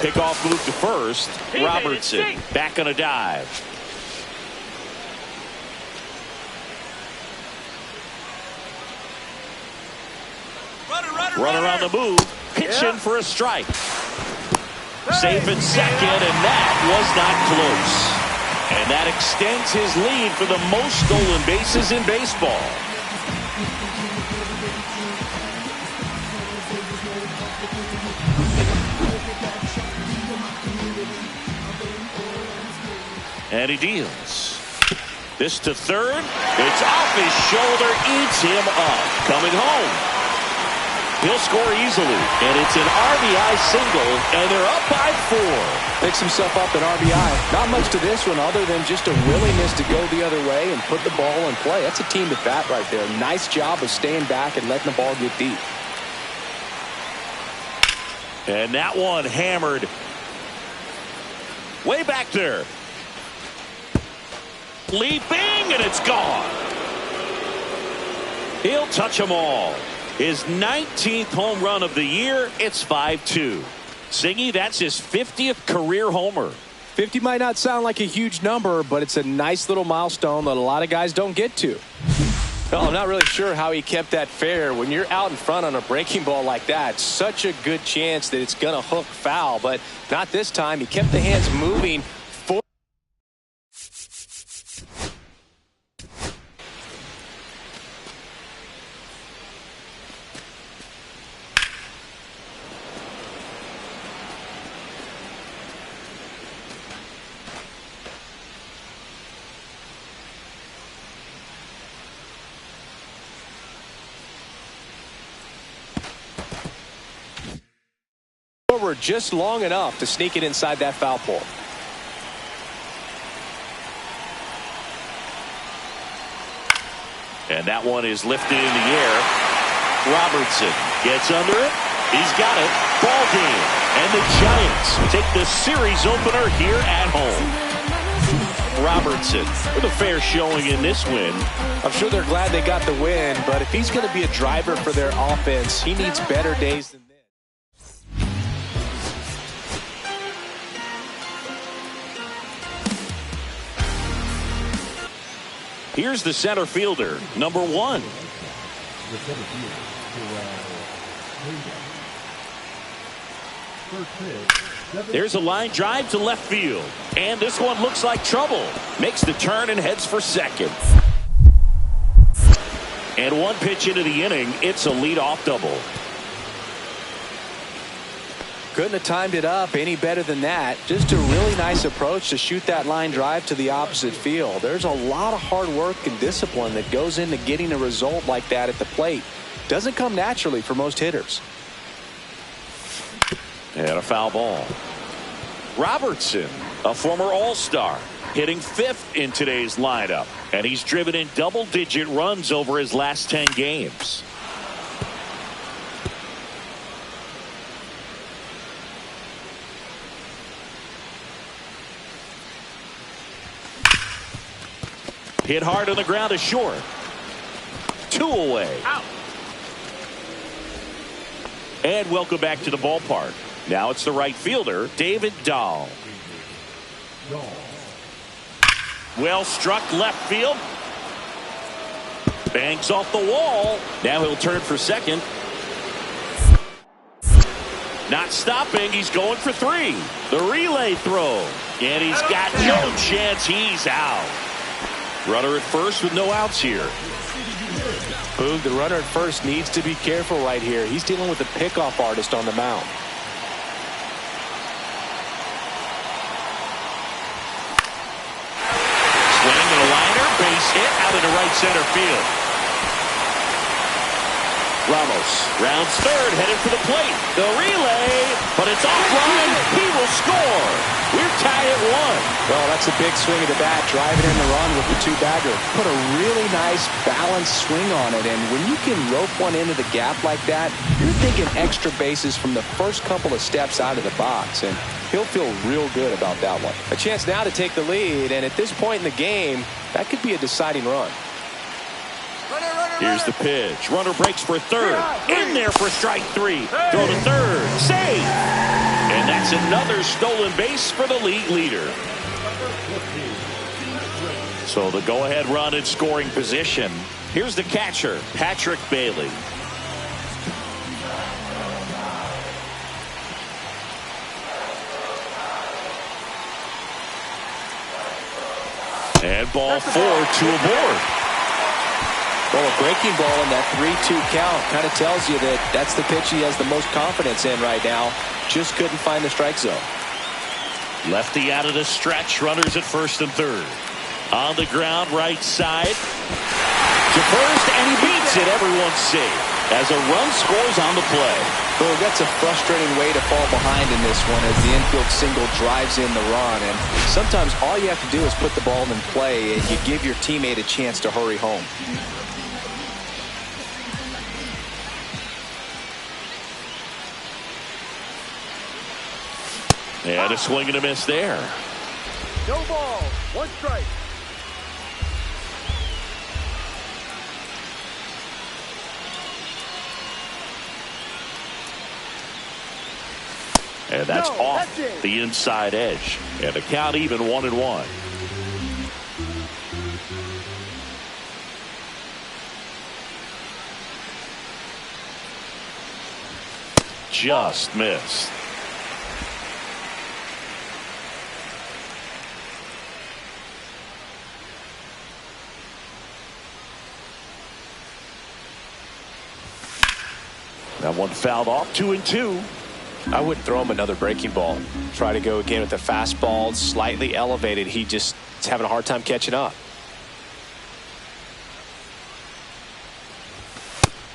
Pickoff move to first. Robertson back on a dive. Runner on the move. Pitching for a strike. Safe at second, and that was not close. And that extends his lead for the most stolen bases in baseball. And he deals. This to third. It's off his shoulder. Eats him up. Coming home. He'll score easily. And it's an RBI single. And they're up by 4. Picks himself up an RBI. Not much to this one other than just a willingness to go the other way and put the ball in play. That's a team at bat right there. Nice job of staying back and letting the ball get deep. And that one hammered way back there. Leaping, and it's gone. He'll touch them all. His 19th home run of the year. It's 5-2. Singy, that's his 50th career homer. 50 might not sound like a huge number, but it's a nice little milestone that a lot of guys don't get to. Well, I'm not really sure how he kept that fair. When you're out in front on a breaking ball like that, such a good chance that it's going to hook foul, but not this time. He kept the hands moving. Forward just long enough to sneak it inside that foul pole. And that one is lifted in the air. Robertson gets under it. He's got it. Ball game. And the Giants take the series opener here at home. Robertson with a fair showing in this win. I'm sure they're glad they got the win, but if he's going to be a driver for their offense, he needs better days than this. Here's the center fielder, number 1. There's a line drive to left field. And this one looks like trouble. Makes the turn and heads for second. And one pitch into the inning, it's a leadoff double. Couldn't have timed it up any better than that. Just a really nice approach to shoot that line drive to the opposite field. There's a lot of hard work and discipline that goes into getting a result like that at the plate. Doesn't come naturally for most hitters. And a foul ball. Robertson, a former All-Star, hitting 5th in today's lineup. And he's driven in double-digit runs over his last 10 games. Hit hard on the ground to short. 2 away. Out. And welcome back to the ballpark. Now it's the right fielder, David Dahl. Well struck left field. Banks off the wall. Now he'll turn for second. Not stopping. He's going for 3. The relay throw. And he's got no chance. He's out. Runner at first with no outs here. Boog, the runner at first needs to be careful right here. He's dealing with a pickoff artist on the mound. Swing and a liner, base hit out into right center field. Ramos rounds third, headed for the plate. The relay, but it's offline. He will score. We're tied at 1. Well, that's a big swing of the bat, driving in the run with the 2-bagger. Put a really nice balanced swing on it, and when you can rope one into the gap like that, you're thinking extra bases from the first couple of steps out of the box, and he'll feel real good about that one. A chance now to take the lead, and at this point in the game, that could be a deciding run. Here's the pitch. Runner breaks for third. In there for strike 3. Throw to third. Save. And That's another stolen base for the league leader. So the go-ahead run in scoring position. Here's the catcher, Patrick Bailey. And ball 4 to a board. Well, a breaking ball in that 3-2 count kind of tells you that that's the pitch he has the most confidence in right now. Just couldn't find the strike zone. Lefty out of the stretch. Runners at first and third. On the ground, right side. To first, and he beats it. Everyone's safe as a run scores on the play. Well, that's a frustrating way to fall behind in this one as the infield single drives in the run. And sometimes all you have to do is put the ball in play and you give your teammate a chance to hurry home. And a swing and a miss there. No ball, 1 strike. And that's off the inside edge. And the count even 1-1. Just missed. That one fouled off. 2-2. I wouldn't throw him another breaking ball. Try to go again with the fastball, slightly elevated. He just is having a hard time catching up.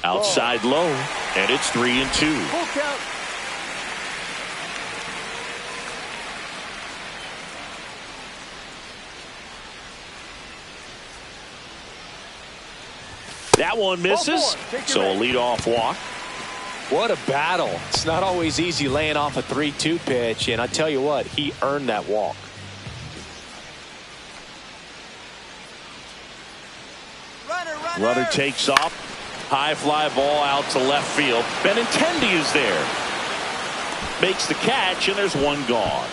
Outside low, and it's 3-2. Full count. That one misses, so a leadoff walk. What a battle. It's not always easy laying off a 3-2 pitch, and I tell you what, he earned that walk. Runner takes off. High fly ball out to left field. Benintendi is there. Makes the catch, and there's one gone.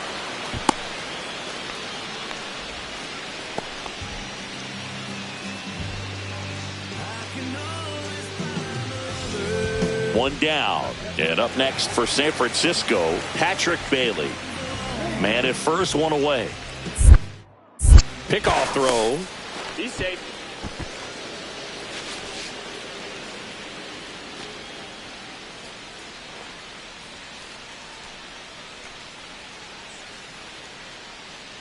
One down. And up next for San Francisco, Patrick Bailey. Man at first, one away. Pickoff throw. He's safe.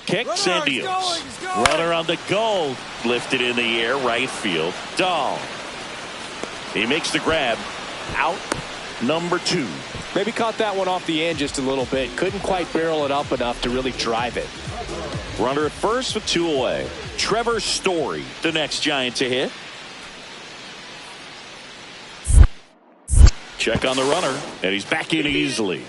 Kicks and deals. Runner on the goal. Lifted in the air, right field. Dahl. He makes the grab. Out number 2. Maybe caught that one off the end just a little bit. Couldn't quite barrel it up enough to really drive it. Runner at first with 2 away. Trevor Story, the next Giant to hit. Check on the runner, and he's back in easily.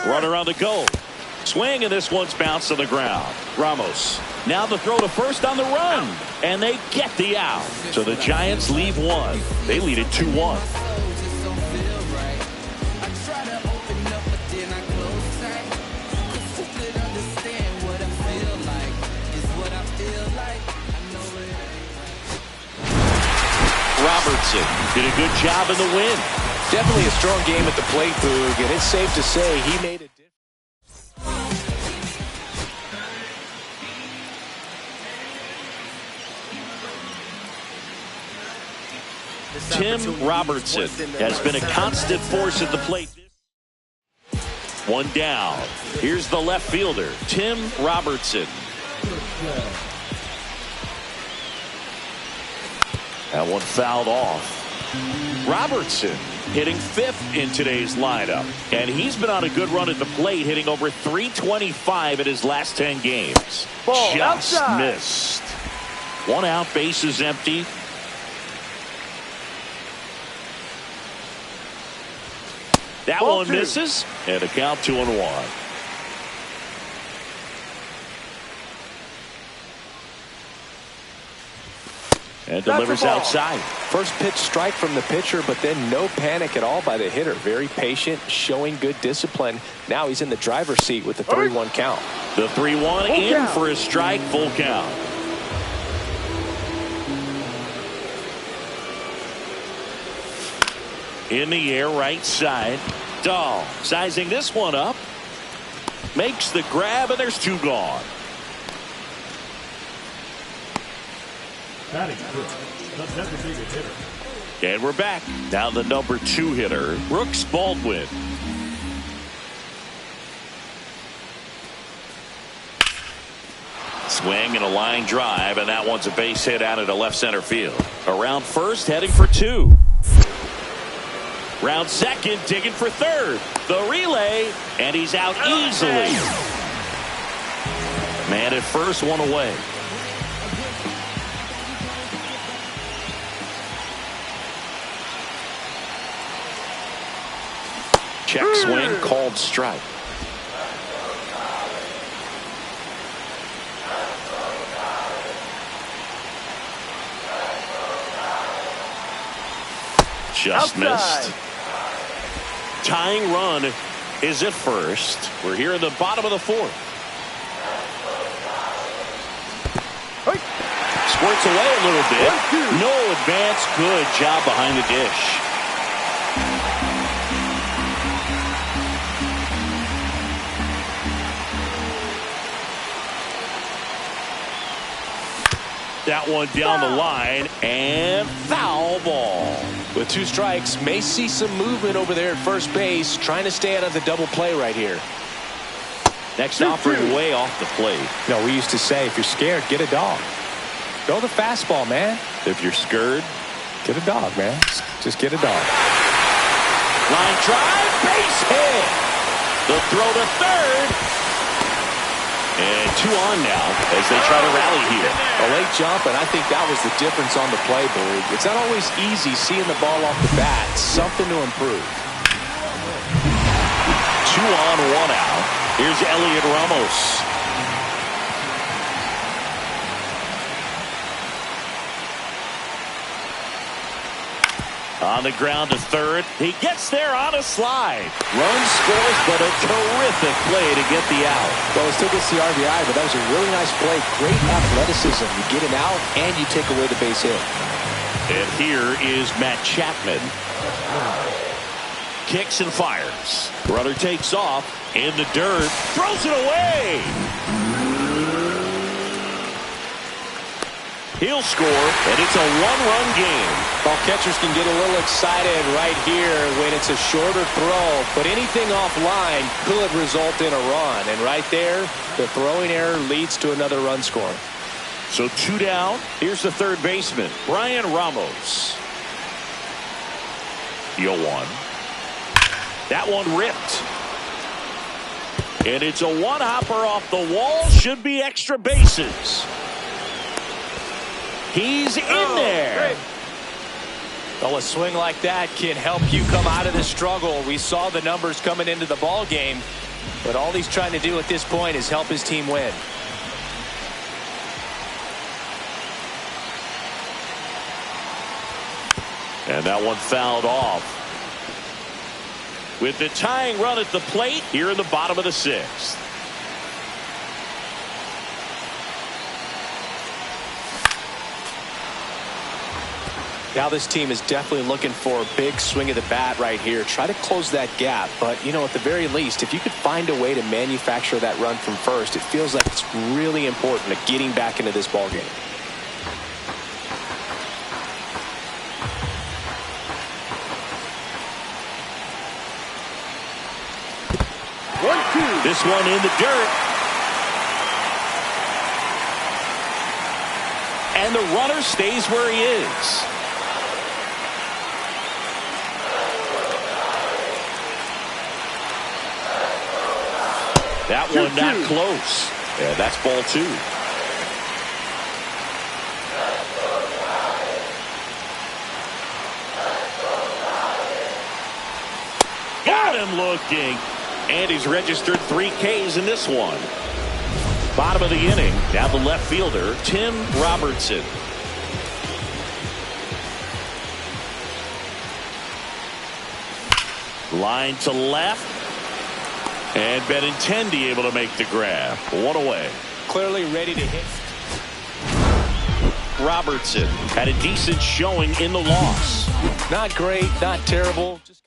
Runner on the go. Swing, and this one's bounced to the ground. Ramos. Now the throw to first on the run. And they get the out. So the Giants leave one. They lead it 2-1. Robertson did a good job in the win. Definitely a strong game at the plate, Boog, and it's safe to say he made a difference. Tim Robertson has been a constant force at the plate. One down. Here's the left fielder, Tim Robertson. That one fouled off. Robertson hitting 5th in today's lineup. And he's been on a good run at the plate, hitting over .325 in his last 10 games. Ball just outside. missed. One out, base is empty. That Ball one 2. misses, and a count 2-1. And delivers outside. First pitch strike from the pitcher, but then no panic at all by the hitter. Very patient, showing good discipline. Now he's in the driver's seat with the 3-1 count. The 3-1 in for a strike, full count. In the air, right side. Dahl sizing this one up. Makes the grab, and there's 2 gone. And we're back. Now the number 2 hitter, Brooks Baldwin. Swing and a line drive, and that one's a base hit out into left center field. Around first, heading for 2. Round second, digging for third. The relay, and he's out easily. Man at first, one away. Check swing, called strike. Just missed. Tying run is at first. We're here in the bottom of the 4th. Squirts away a little bit. No advance. Good job behind the dish. That one down the line, and foul ball. With 2 strikes, may see some movement over there at first base, trying to stay out of the double play right here. Next offering way off the plate. No, we used to say, if you're scared, get a dog. Throw the fastball, man. If you're scared, get a dog, man. Just get a dog. Line drive, base hit. The throw to third. And 2 on now as they try to rally here. A late jump, and I think that was the difference on the play, Boog. It's not always easy seeing the ball off the bat. Something to improve. 2 on, 1 out. Here's Elliot Ramos. On the ground to third. He gets there on a slide. Run scores, but a terrific play to get the out. Well, he still gets the RBI, but that was a really nice play. Great athleticism. You get him out, and you take away the base hit. And here is Matt Chapman. Kicks and fires. Runner takes off in the dirt. Throws it away. He'll score, and it's a 1-run game. Well, catchers can get a little excited right here when it's a shorter throw, but anything offline could result in a run. And right there, the throwing error leads to another run scoring. So 2 down. Here's the third baseman, Brian Ramos. 0-1. That one ripped. And it's a 1-hopper off the wall. Should be extra bases. He's in there. Well, a swing like that can help you come out of the struggle. We saw the numbers coming into the ball game, but all he's trying to do at this point is help his team win. And that one fouled off. With the tying run at the plate here in the bottom of the 6th. Now this team is definitely looking for a big swing of the bat right here. Try to close that gap. But, you know, at the very least, if you could find a way to manufacture that run from first, it feels like it's really important to getting back into this ball game. This one in the dirt. And the runner stays where he is. That one not close. Yeah, that's ball 2. Got him looking. And he's registered 3 Ks in this one. Bottom of the inning. Now the left fielder, Tim Robertson. Line to left. And Benintendi able to make the grab. One away. Clearly ready to hit. Robertson had a decent showing in the loss. Not great, not terrible. Just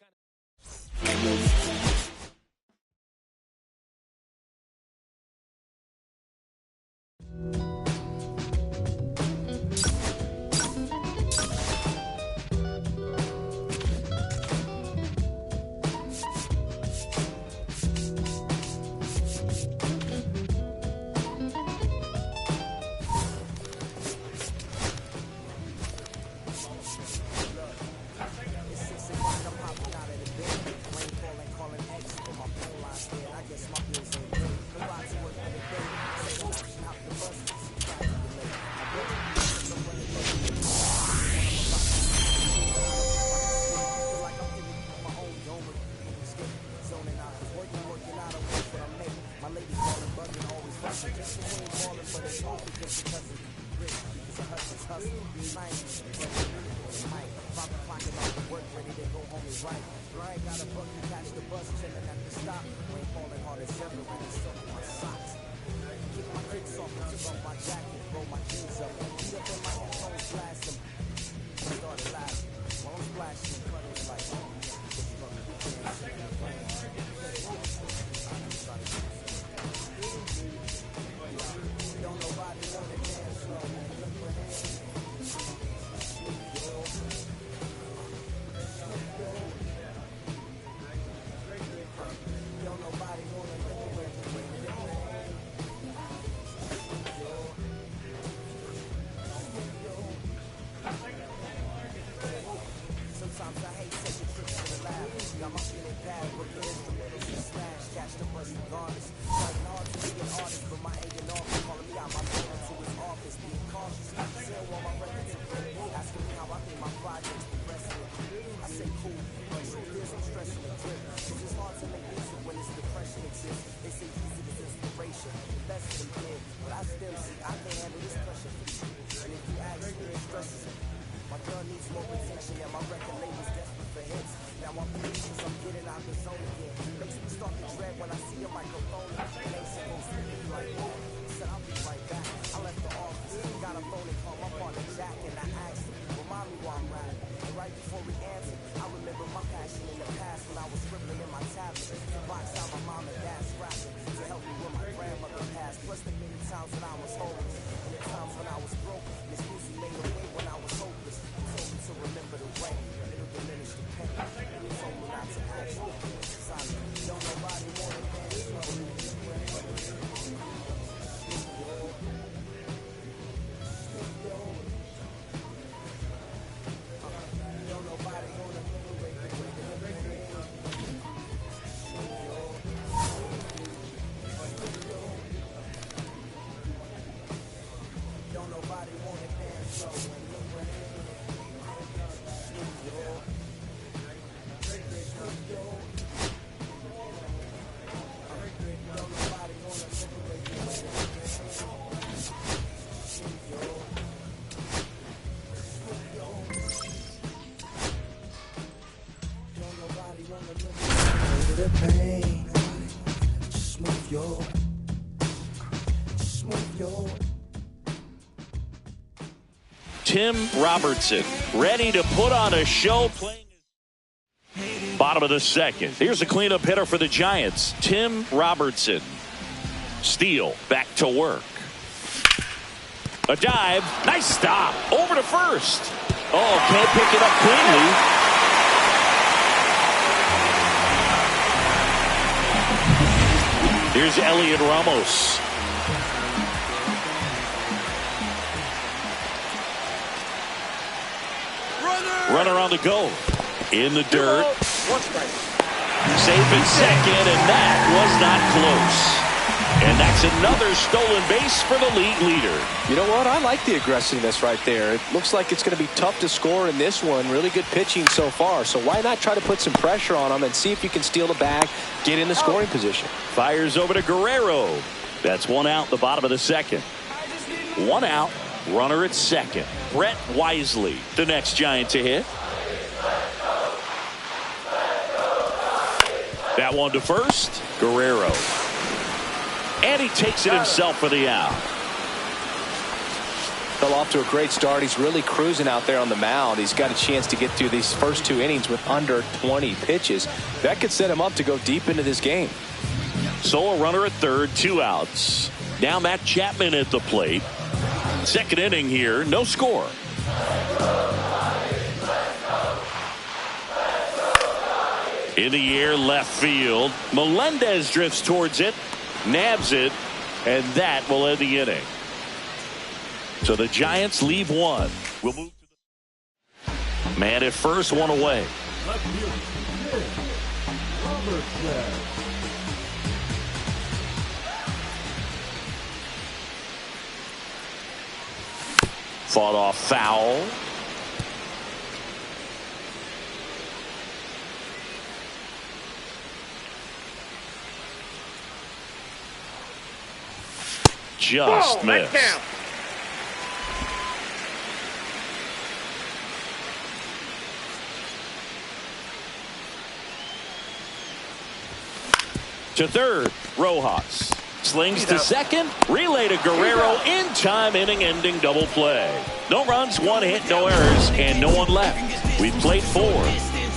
Tim Robertson ready to put on a show. Bottom of the second. Here's a cleanup hitter for the Giants. Tim Robertson. Steele back to work. A dive. Nice stop. Over to first. Oh, can't pick it up cleanly. Here's Elliot Ramos. Runner on the go. In the dirt. Safe in second, and that was not close. And that's another stolen base for the league leader. You know what? I like the aggressiveness right there. It looks like it's going to be tough to score in this one. Really good pitching so far. So why not try to put some pressure on them and see if you can steal the bag, get in the scoring position. Fires over to Guerrero. That's one out, the bottom of the second. One out, runner at second. Brett Wisely, the next Giant to hit. That one to first. Guerrero. And he takes it himself for the out. Fell off to a great start. He's really cruising out there on the mound. He's got a chance to get through these first 2 innings with under 20 pitches. That could set him up to go deep into this game. So a runner at third, 2 outs. Now Matt Chapman at the plate. Second inning here, no score. In the air, left field. Melendez drifts towards it, nabs it, and that will end the inning. So the Giants leave one. We'll move to the man at first, one away. Fought off foul. Just missed. 3rd, Rojas. Slings to second. Relay to Guerrero in time, inning-ending double play. No runs, 1 hit, no errors, and no one left. We've played 4.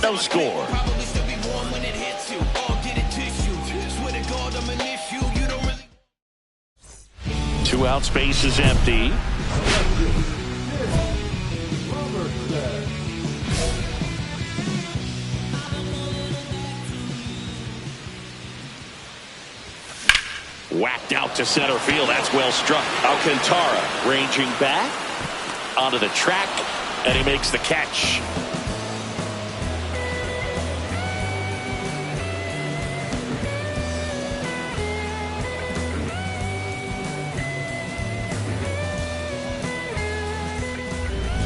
No score. 2 out, space is empty. Whacked out to center field. That's well struck. Alcantara ranging back onto the track, and he makes the catch.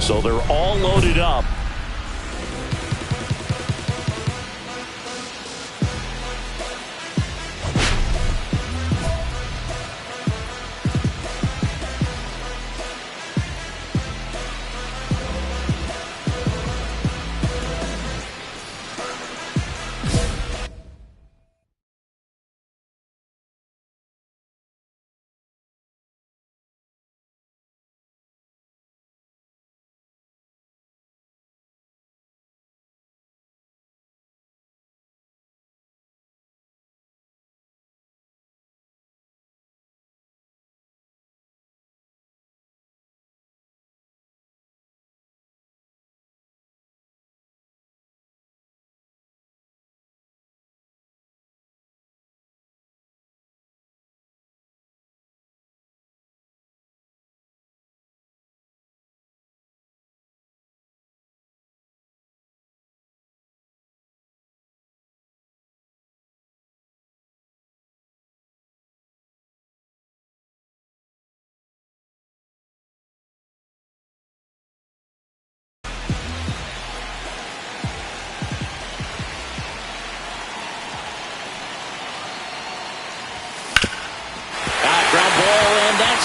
So they're all loaded up.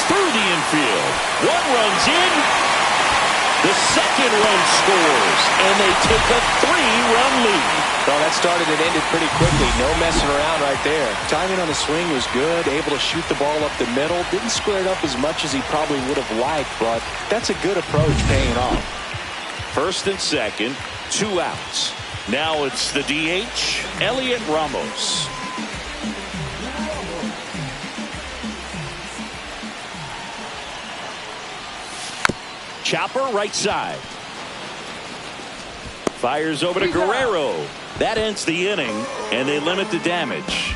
Through the infield. 1 runs in. The second run scores, and they take a 3-run lead. Well, that started and ended pretty quickly. No messing around right there. Timing on the swing was good. Able to shoot the ball up the middle. Didn't square it up as much as he probably would have liked, but that's a good approach paying off. First and second, 2 outs. Now it's the DH, Elliot Ramos. Chopper right side. Fires over to Guerrero. That ends the inning, and they limit the damage.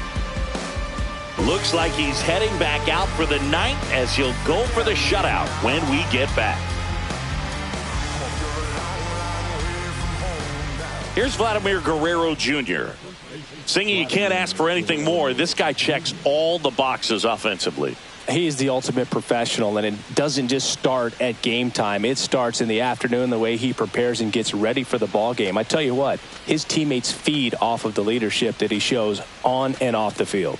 Looks like he's heading back out for the 9th as he'll go for the shutout when we get back. Here's Vladimir Guerrero Jr. Singing, you can't ask for anything more. This guy checks all the boxes offensively. He is the ultimate professional, and it doesn't just start at game time. It starts in the afternoon, the way he prepares and gets ready for the ball game. I tell you what, his teammates feed off of the leadership that he shows on and off the field.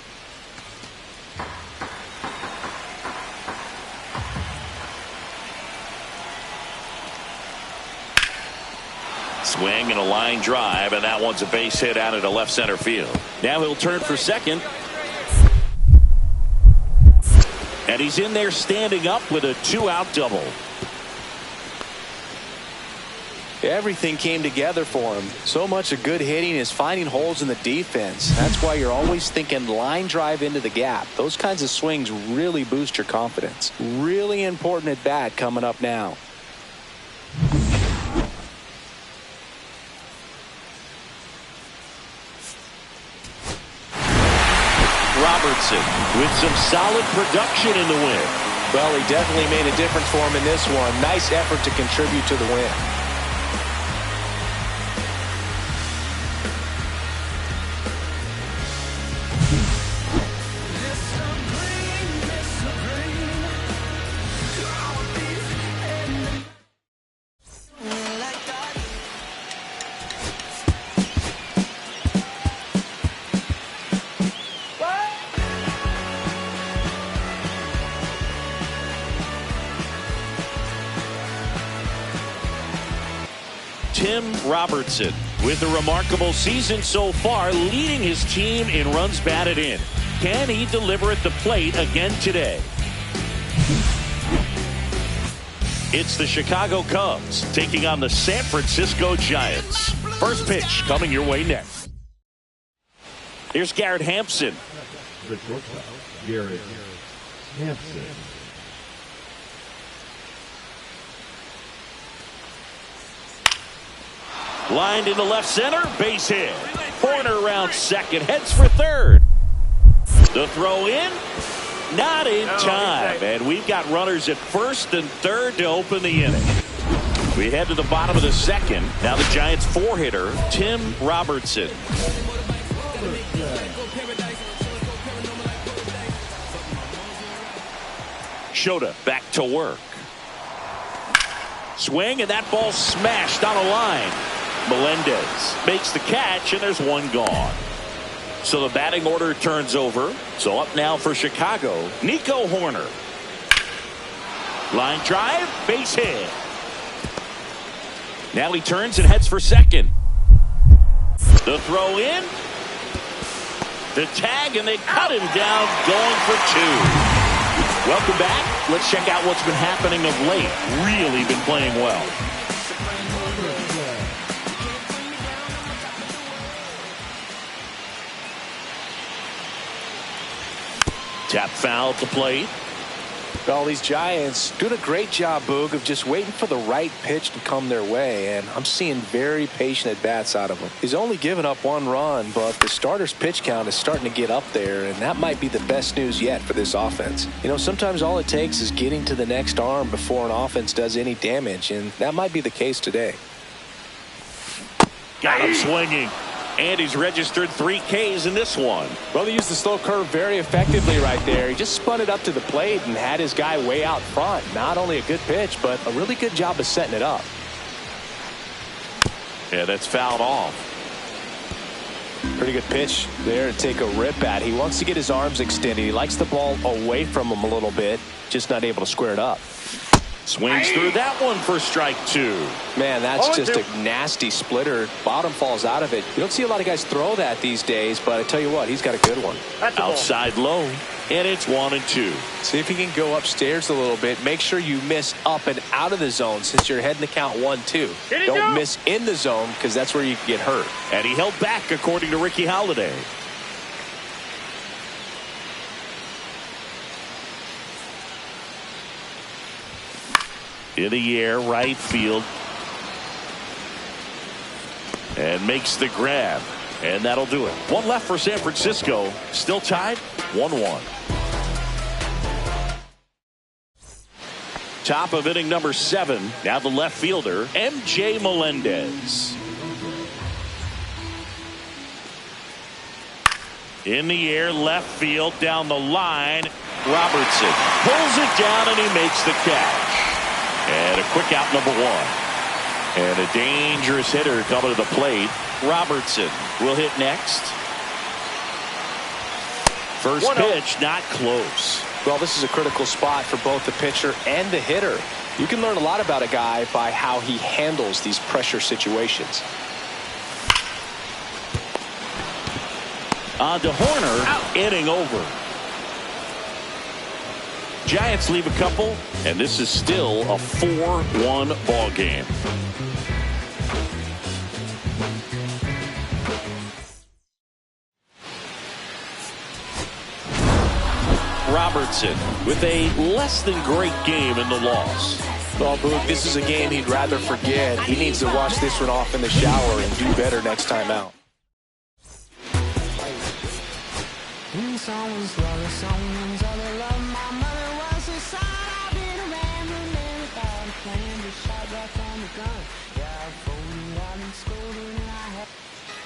Swing and a line drive, and that one's a base hit out into left center field. Now he'll turn for second. And he's in there standing up with a 2-out double. Everything came together for him. So much of good hitting is finding holes in the defense. That's why you're always thinking line drive into the gap. Those kinds of swings really boost your confidence. Really important at bat coming up now. Robertson with some solid production in the win. Well, he definitely made a difference for him in this one. Nice effort to contribute to the win. Tim Robertson with a remarkable season so far, leading his team in runs batted in. Can he deliver at the plate again today? It's the Chicago Cubs taking on the San Francisco Giants. First pitch coming your way next. Here's Garrett Hampson. Garrett Hampson. Lined into left center, base hit. Corner around second, heads for third. The throw in, not in time. And we've got runners at first and third to open the inning. We head to the bottom of the second. Now the Giants four-hitter, Tim Robertson. Shota back to work. Swing, and that ball smashed on a line. Melendez makes the catch, and there's one gone. So the batting order turns over. So up now for Chicago, Nico Hoerner. Line drive, base hit. Now he turns and heads for second. The throw in. The tag, and they cut him down, going for two. Welcome back. Let's check out what's been happening of late. Really been playing well. Tap foul at the plate. Well, these Giants doing a great job, Boog, of just waiting for the right pitch to come their way, and I'm seeing very patient at-bats out of him. He's only given up one run, but the starter's pitch count is starting to get up there, and that might be the best news yet for this offense. You know, sometimes all it takes is getting to the next arm before an offense does any damage, and that might be the case today. Got him swinging. And he's registered 3 Ks in this one. Well, he used the slow curve very effectively right there. He just spun it up to the plate and had his guy way out front. Not only a good pitch, but a really good job of setting it up. Yeah, that's fouled off. Pretty good pitch there to take a rip at. He wants to get his arms extended. He likes the ball away from him a little bit, just not able to square it up. Swings through that one for strike 2. Man, that's just a nasty splitter. Bottom falls out of it. You don't see a lot of guys throw that these days, but I tell you what, he's got a good one. Outside low, and it's 1-2. See if he can go upstairs a little bit. Make sure you miss up and out of the zone since you're heading to count 1-2. Don't miss in the zone because that's where you can get hurt. And he held back according to Ricky Holiday. In the air, right field. And makes the grab. And that'll do it. One left for San Francisco. Still tied, 1-1. Top of inning number 7. Now the left fielder, MJ Melendez. In the air, left field, down the line. Robertson pulls it down, and he makes the catch. And a quick out, number 1. And a dangerous hitter coming to the plate. Robertson will hit next. First pitch, not close. Well, this is a critical spot for both the pitcher and the hitter. You can learn a lot about a guy by how he handles these pressure situations. On to Horner, inning over. Giants leave a couple, and this is still a 4-1 ball game. Robertson with a less than great game in the loss. Well, Boog, this is a game he'd rather forget. He needs to wash this one off in the shower and do better next time out.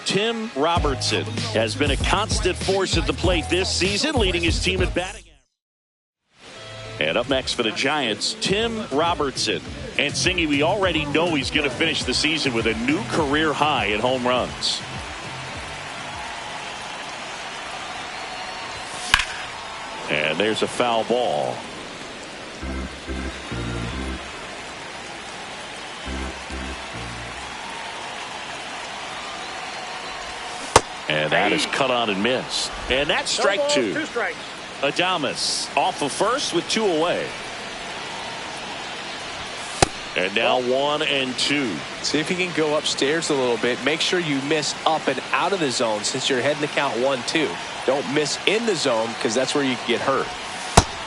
Tim Robertson has been a constant force at the plate this season, leading his team at batting. And up next for the Giants, Tim Robertson. And Singy, we already know he's going to finish the season with a new career high in home runs. And there's a foul ball. And that is cut on and missed. And that's strike No ball, two. 2 strikes. Adames off of first with 2 away. And now 1-2. See if you can go upstairs a little bit. Make sure you miss up and out of the zone since you're heading to count 1-2. Don't miss in the zone because that's where you can get hurt.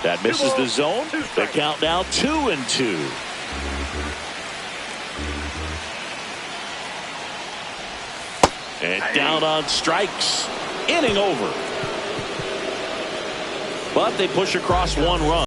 That misses the zone. The count now 2-2. And down on strikes. Inning over. But they push across 1 run.